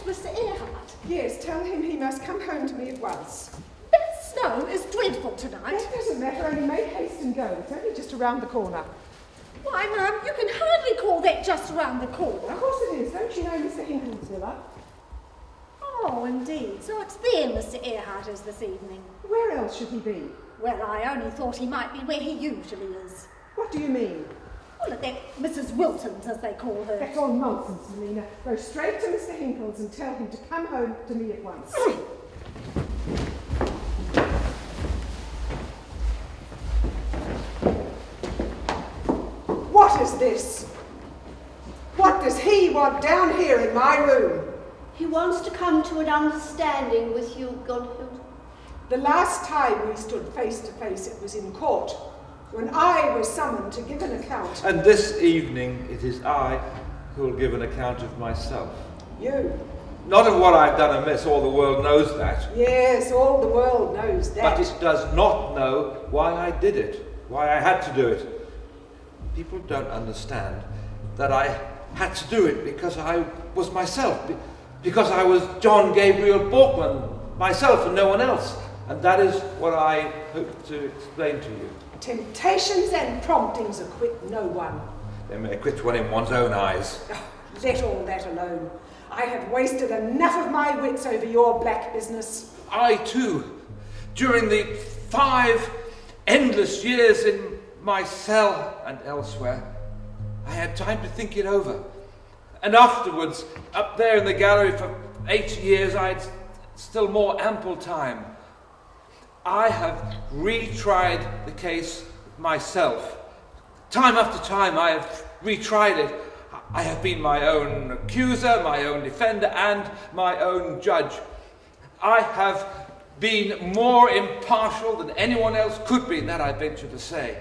Mr. Erhart? Yes, tell him he must come home to me at once. That snow is dreadful tonight. That doesn't matter, only make haste and go. It's only just around the corner. Why, Mum, you can hardly call that just around the corner. Of course it is. Don't you know Mr. Hinkle's villa? Oh, indeed. So it's there Mr. Erhart is this evening. Where else should he be? Well, I only thought he might be where he usually is. What do you mean? Well, at that Mrs. Wilton's, as they call her. That's all nonsense, Selina. Go straight to Mr. Hinkle's and tell him to come home to me at once. What is this? What does he want down here in my room? He wants to come to an understanding with you, Gunhild. The last time we stood face to face, it was in court, when I was summoned to give an account. And this evening, it is I who will give an account of myself. You? Not of what I've done amiss, all the world knows that. Yes, all the world knows that. But it does not know why I did it, why I had to do it. People don't understand that I had to do it because I was myself, because I was John Gabriel Borkman, myself and no one else. And that is what I hope to explain to you. Temptations and promptings acquit no one. They may acquit one in one's own eyes. Oh, let all that alone. I have wasted enough of my wits over your black business. I too, during the 5 endless years in my cell and elsewhere, I had time to think it over. And afterwards, up there in the gallery for 8 years, I had still more ample time. I have retried the case myself. Time after time I have retried it. I have been my own accuser, my own defender, and my own judge. I have been more impartial than anyone else could be, that I venture to say.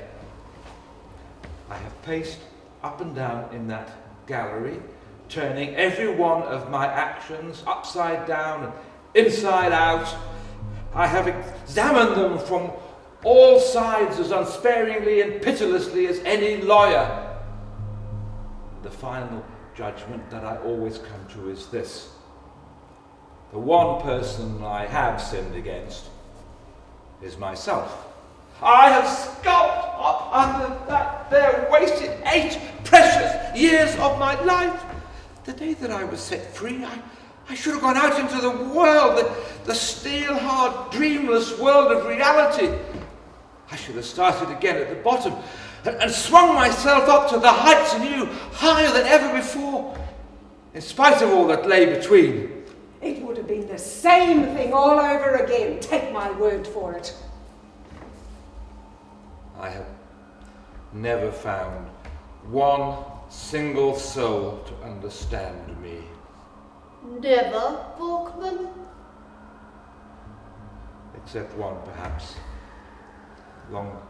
I have paced up and down in that gallery, turning every one of my actions upside down and inside out. I have examined them from all sides as unsparingly and pitilessly as any lawyer. The final judgment that I always come to is this: the one person I have sinned against is myself. I have skulked up under that there wasted 8 precious years of my life. The day that I was set free, I should have gone out into the world, the steel-hard, dreamless world of reality. I should have started again at the bottom and swung myself up to the heights anew, higher than ever before, in spite of all that lay between. It would have been the same thing all over again, take my word for it. I have never found one single soul to understand me. Never, Borkman? Except one, perhaps.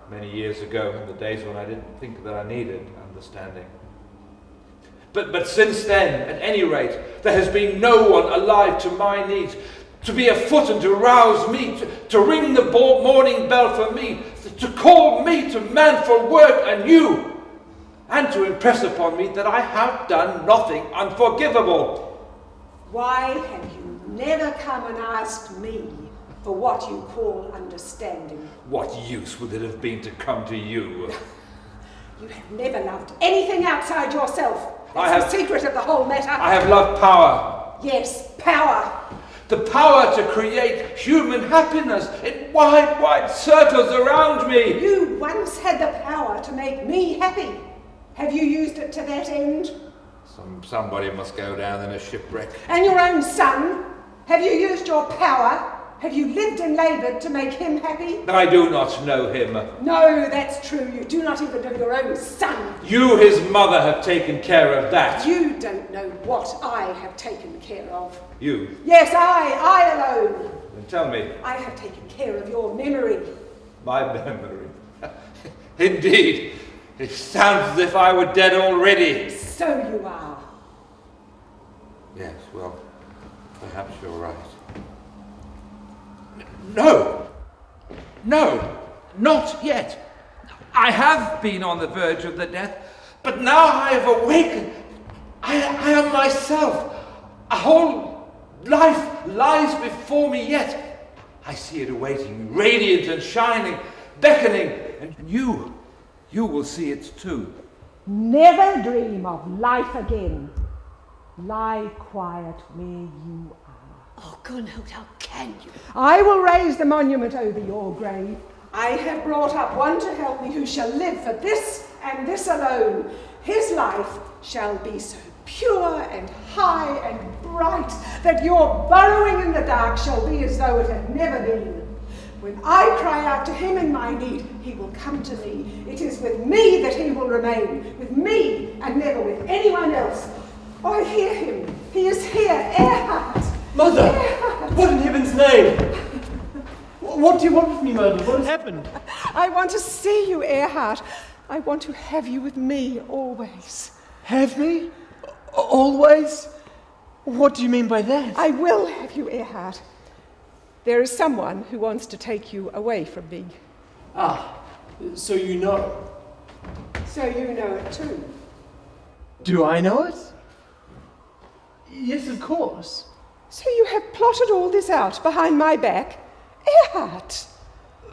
Many years ago, in the days when I didn't think that I needed understanding. But since then, at any rate, there has been no one alive to my needs, to be afoot and to rouse me, to ring the morning bell for me, to call me to manful work anew, and to impress upon me that I have done nothing unforgivable. Why have you never come and asked me for what you call understanding? What use would it have been to come to you? You have never loved anything outside yourself. That's the secret of the whole matter. I have loved power. Yes, power. The power to create human happiness in wide, wide circles around me. You once had the power to make me happy. Have you used it to that end? Somebody must go down in a shipwreck. And your own son? Have you used your power? Have you lived and laboured to make him happy? I do not know him. No, that's true. You do not even know your own son. You, his mother, have taken care of that. You don't know what I have taken care of. You? Yes, I alone. Then tell me. I have taken care of your memory. My memory? Indeed. It sounds as if I were dead already. So you are. Yes, well, perhaps you're right. No, not yet. I have been on the verge of the death, but now I have awakened. I am myself, a whole Life lies before me yet. I see it awaiting, radiant and shining, beckoning, and you will see it too. Never dream of life again. Lie quiet where you are. Oh, Gunhild, how can you? I will raise the monument over your grave. I have brought up one to help me who shall live for this and this alone. His life shall be so pure and high and bright that your burrowing in the dark shall be as though it had never been. When I cry out to him in my need, he will come to me. It is with me that he will remain, with me and never with anyone else. Oh, I hear him. He is here, Erhart. Mother! Erhart. What in heaven's name? What do you want with me, Mother? What has happened? I want to see you, Erhart. I want to have you with me always. Have me? Always? What do you mean by that? I will have you, Erhart. There is someone who wants to take you away from me. Ah, so you know. So you know it too. Do I know it? Yes, of course. So you have plotted all this out behind my back? Erhart!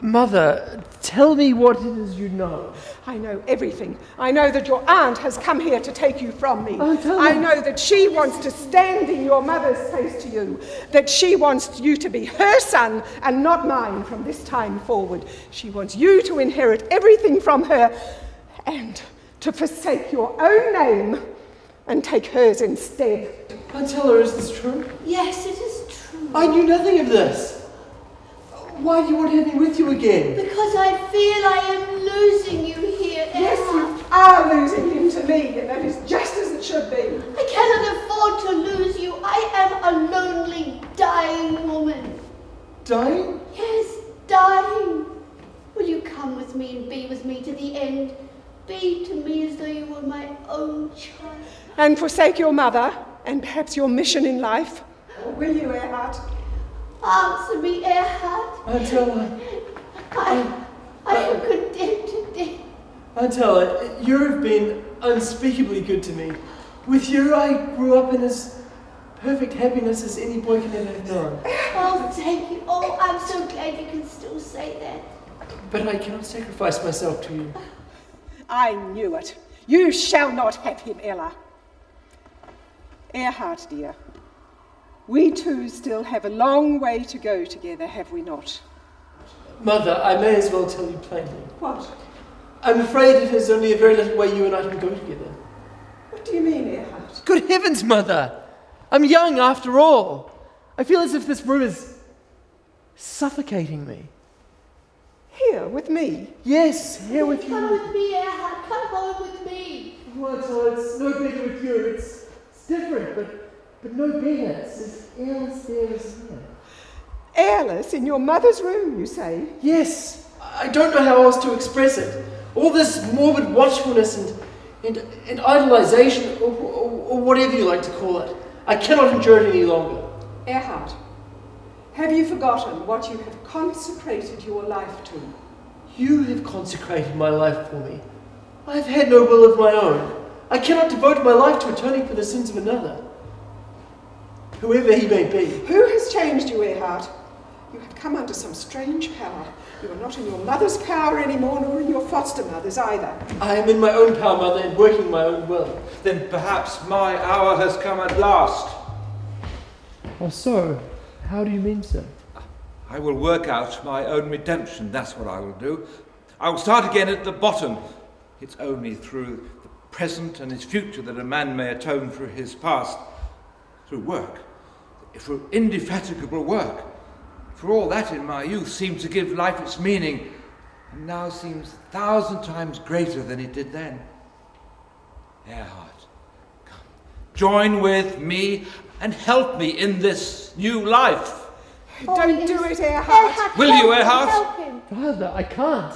Mother, tell me what it is you know. I know everything. I know that your aunt has come here to take you from me. Oh, tell me. I know that she wants to stand in your mother's place to you, that she wants you to be her son and not mine from this time forward. She wants you to inherit everything from her and to forsake your own name and take hers instead. I tell her, is this true? Yes, it is true. I knew nothing of this. Why do you want to have me with you again? Because I feel I am losing you here, Yes, Erhart. you are losing him to me, and that is just as it should be. I cannot afford to lose you. I am a lonely, dying woman. Dying? Yes, dying. Will you come with me and be with me to the end? Be to me as though you were my own child. And forsake your mother, and perhaps your mission in life. Will you, Erhart? Answer me, Erhart. I tell her. I am condemned to death. I tell her, you have been unspeakably good to me. With you, I grew up in as perfect happiness as any boy can ever have known. Oh, thank you. Oh, I'm so glad you can still say that. But I cannot sacrifice myself to you. I knew it. You shall not have him, Ella. Erhart, dear, we two still have a long way to go together, have we not? Mother, I may as well tell you plainly. What? I'm afraid it is only a very little way you and I can go together. What do you mean, Erhart? Good heavens, Mother! I'm young after all. I feel as if this room is suffocating me. Here, with me? Yes, here with you. Come with me, Erhart. Come home with me. Well, so it's no better with you. It's different, but no better. It's as airless there as here. Airless in your mother's room, you say? Yes, I don't know how else to express it. All this morbid watchfulness and idolization, or whatever you like to call it. I cannot endure it any longer. Erhart, have you forgotten what you have consecrated your life to? You have consecrated my life for me. I have had no will of my own. I cannot devote my life to atoning for the sins of another, whoever he may be. Who has changed you, Erhart? You have come under some strange power. You are not in your mother's power anymore, nor in your foster mother's either. I am in my own power, Mother, and working my own will. Then perhaps my hour has come at last. Oh, so? How do you mean, sir? I will work out my own redemption, that's what I will do. I will start again at the bottom. It's only through the present and his future that a man may atone for his past. Through work, through indefatigable work. For all that in my youth seemed to give life its meaning, and now seems 1,000 times greater than it did then. Erhart, come, join with me and help me in this new life. Don't do it, Erhart. Will you, Erhart? Help him. Father, I can't.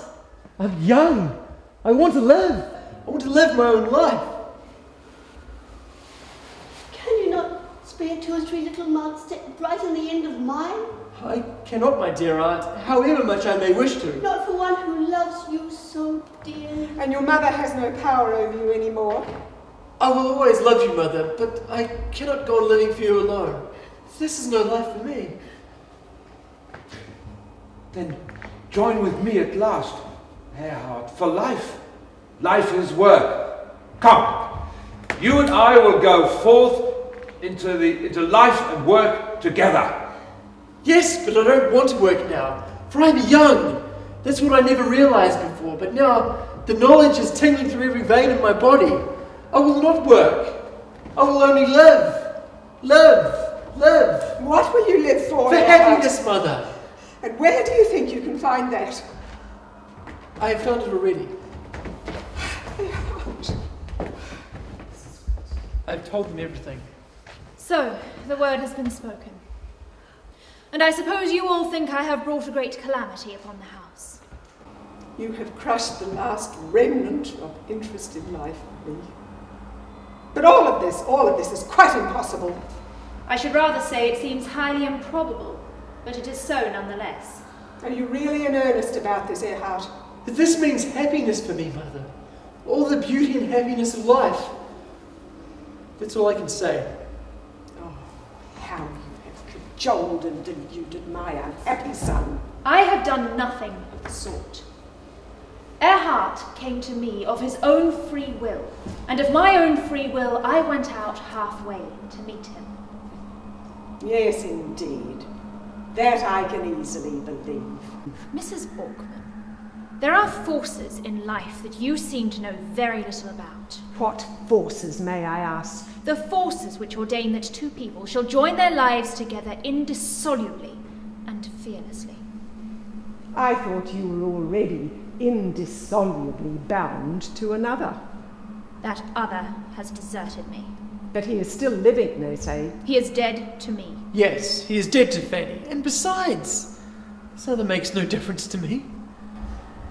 I'm young. I want to live. I want to live my own life. Can you not spare 2 or 3 little months to brighten the end of mine? I cannot, my dear aunt, however much I may wish to. Not for one who loves you so dearly. And your mother has no power over you anymore. I will always love you, Mother, but I cannot go on living for you alone. This is no life for me. Then join with me at last, Erhart, for life. Life is work. Come, you and I will go forth into life and work together. Yes, but I don't want to work now, for I'm young. That's what I never realized before, but now the knowledge is tingling through every vein in my body. I will not work. I will only live. Live. What will you live for, For Erhart? happiness, Mother. And where do you think you can find that? I have found it already. Erhart. I've told them everything. So, the word has been spoken. And I suppose you all think I have brought a great calamity upon the house. You have crushed the last remnant of interest in life for me. But all of this is quite impossible. I should rather say it seems highly improbable, but it is so nonetheless. Are you really in earnest about this, Erhart? But this means happiness for me, Mother. All the beauty and happiness of life. That's all I can say. Oh, how you have cajoled and deluded my unhappy son. I have done nothing of the sort. Erhart came to me of his own free will, and of my own free will I went out halfway to meet him. Yes, indeed. That I can easily believe. Mrs. Borkman, there are forces in life that you seem to know very little about. What forces, may I ask? The forces which ordain that two people shall join their lives together indissolubly and fearlessly. I thought you were already indissolubly bound to another. That other has deserted me. But he is still living, they say. He is dead to me. Yes, he is dead to Fanny. And besides, this other makes no difference to me.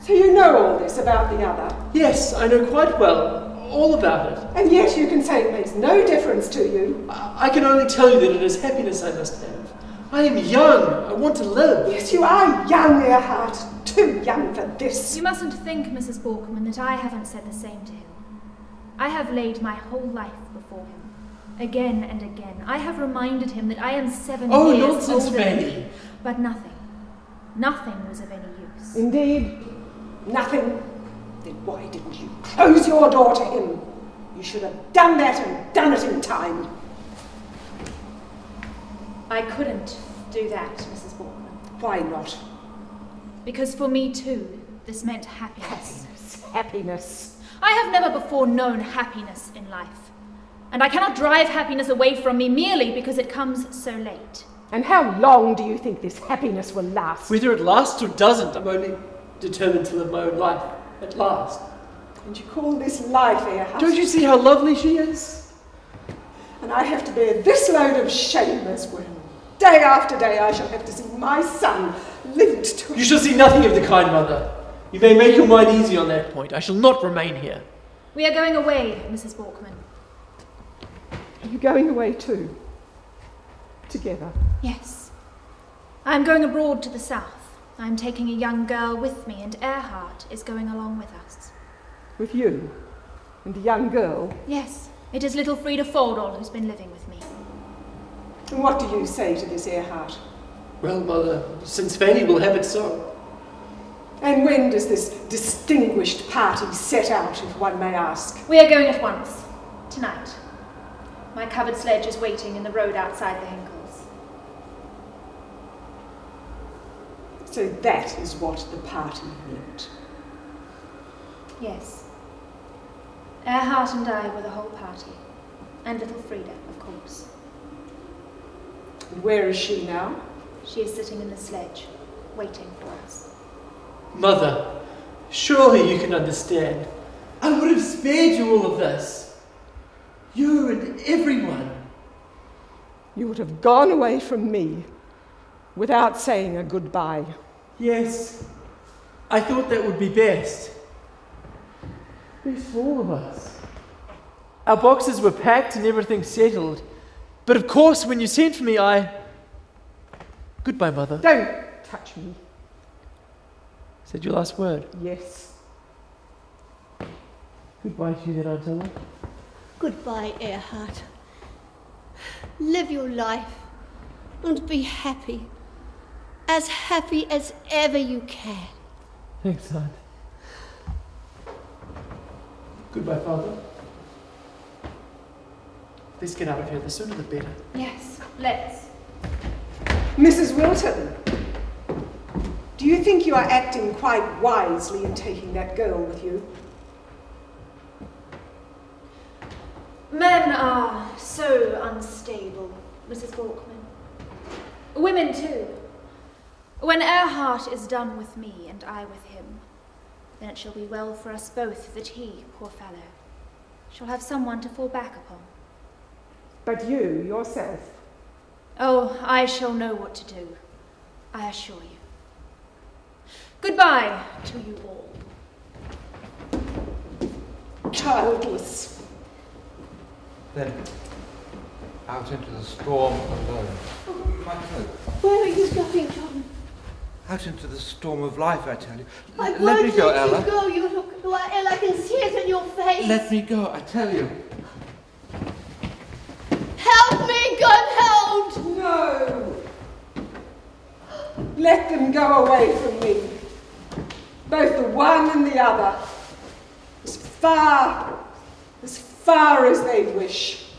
So you know all this about the other, Yes, I know quite well all about it. and yet you can say it makes no difference to you. I can only tell you that it is happiness I must have. I am young. I want to live. Yes, you are young, Erhart. Too young for this. You mustn't think, Mrs. Borkman, that I haven't said the same to him. I have laid my whole life before him. Again and again, I have reminded him that I am 7 Oh, years nonsense, older than Fanny. he. But nothing was of any use. Indeed, Nothing? Then why didn't you close your door to him? You should have done that and done it in time. I couldn't do that, Mrs. Borkman. Why not? Because for me too, this meant happiness. happiness. I have never before known happiness in life. And I cannot drive happiness away from me merely because it comes so late. And how long do you think this happiness will last? Whether it lasts or doesn't, I'm only determined to live my own life at last. And you call this life, Erhart? Don't you see how lovely she is? And I have to bear this load of shame as well. Day after day I shall have to see my son linked to You shall see nothing of the kind, Mother. You may make your mind easy on that point. I shall not remain here. We are going away, Mrs. Borkman. Are you going away too? Together? Yes. I am going abroad to the south. I am taking a young girl with me, and Erhart is going along with us. With you? And a young girl? Yes, it is little Frida Fordall who's been living with me. And what do you say to this, Erhart? Well, Mother, since Fanny will have it so. And when does this distinguished party set out, if one may ask? We are going at once. Tonight. My covered sledge is waiting in the road outside the Hinkles. So that is what the party meant. Yes. Erhart and I were the whole party. And little Frida, of course. And where is she now? She is sitting in the sledge, waiting for us. Mother, surely you can understand. I would have spared you all of this. You and everyone. You would have gone away from me without saying a goodbye. Yes, I thought that would be best. Best for all of us. Our boxes were packed and everything settled. But of course, when you sent for me, Goodbye, Mother. Don't touch me. Is that your last word? Yes. Goodbye to you then, Aunt Goodbye, Erhart. Live your life. and be happy as ever you can. Thanks, Aunt. Goodbye, Father. Let's get out of here. The sooner the better. Yes, let's. Mrs. Wilton, do you think you are acting quite wisely in taking that girl with you? Men are so unstable, Mrs. Borkman. Women too. When Erhart is done with me and I with him, then it shall be well for us both that he, poor fellow, shall have someone to fall back upon. But you, yourself, Oh, I shall know what to do, I assure you. Goodbye to you all. Childless. Then out into the storm alone. My cloak. Where are you going, John? Out into the storm of life, I tell you. I Let won't me go, let Ella. you go. You look ill. I can see it in your face. Let me go, I tell you. Help me, God, help! No. Let them go away from me. Both the one and the other. As far as they wish.